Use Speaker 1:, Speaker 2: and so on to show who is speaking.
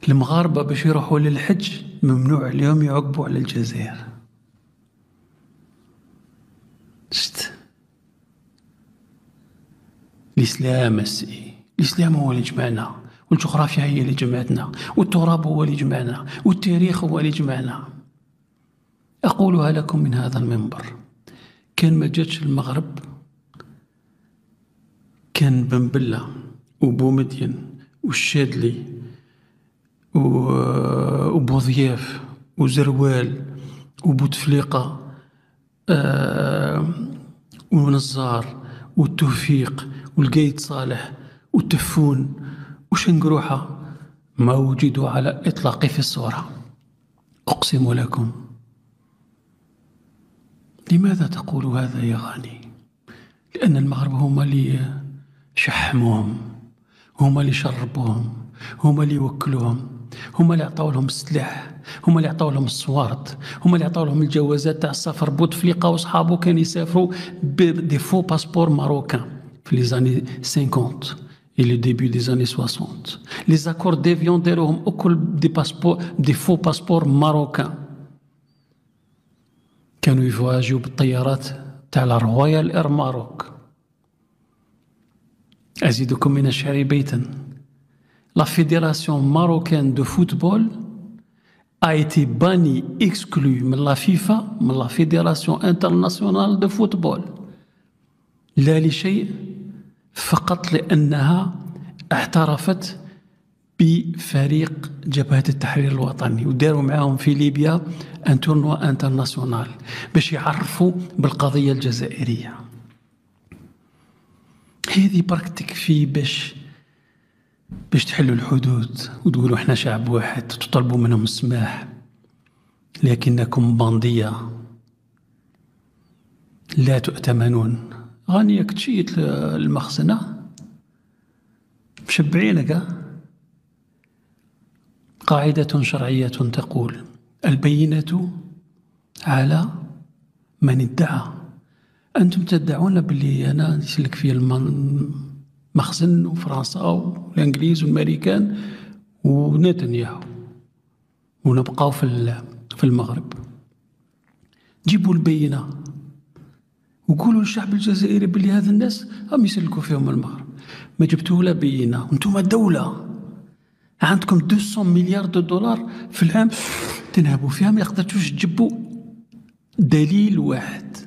Speaker 1: المغاربة باش يروحوا للحج ممنوع اليوم يعقبوا على الجزائر. شت الإسلام الإسلام هو اللي جمعنا، والجغرافيا هي اللي جمعتنا، والتراب هو اللي جمعنا، والتاريخ هو اللي جمعنا. أقولها لكم من هذا المنبر، كان ما جاتش المغرب كان بن بلة وبومدين والشادلي وبوضياف وزروال وبوتفليقة ونزار والتوفيق والقايد صالح والتفون وشنقروحة ما وجدوا على إطلاق في الصورة. أقسم لكم. لماذا تقول هذا يا غاني؟ لأن المغرب هما اللي شحموهم، هما اللي شربوهم، هما اللي وكلوهم، هما اللي عطاو لهم السلاح، هما اللي عطاو لهم الصوارت، هما اللي عطاو لهم الجوازات تاع السفر. بوتفليقة وصحابو كانوا يسافروا بدي فو باسبور ماروكان في لي زاني 50 et le début des années 60. Les accords d'avion داروهم أكل دي فو باسبور ماروكان. كانوا يفواجيو بالطيارات تاع الرويال اير ماروك. أزيدكم من الشعر بيتا. La fédération marocaine de football a été bannie, exclue من la FIFA, من la fédération internationale de football. لا لشيء، فقط لأنها اعترفت بفريق جبهة التحرير الوطني وداروا معهم في ليبيا ان تورنوا انترناسيونال باش يعرفوا بالقضية الجزائرية. هذه برك تكفي باش تحلوا الحدود وتقولوا احنا شعب واحد، تطلبوا منهم السماح، لكنكم باندية لا تؤتمنون. غانيك تشيت المخزنة مشبعينك. قاعدة شرعية تقول البينة على من ادعى. أنتم تدعون باللي أنا نسلك في المخزن وفرنسا والإنجليز والأمريكان ونتنياهو ونبقاو في المغرب. جيبوا البينة وقولوا للشعب الجزائري باللي هذا الناس هم يسلكوا فيهم المغرب. ما جبتوا لا بينة. أنتم دولة عندكم 200 مليار دولار في العام تنهبوا فيها، ما يقدرتوش تجيبوا دليل واحد.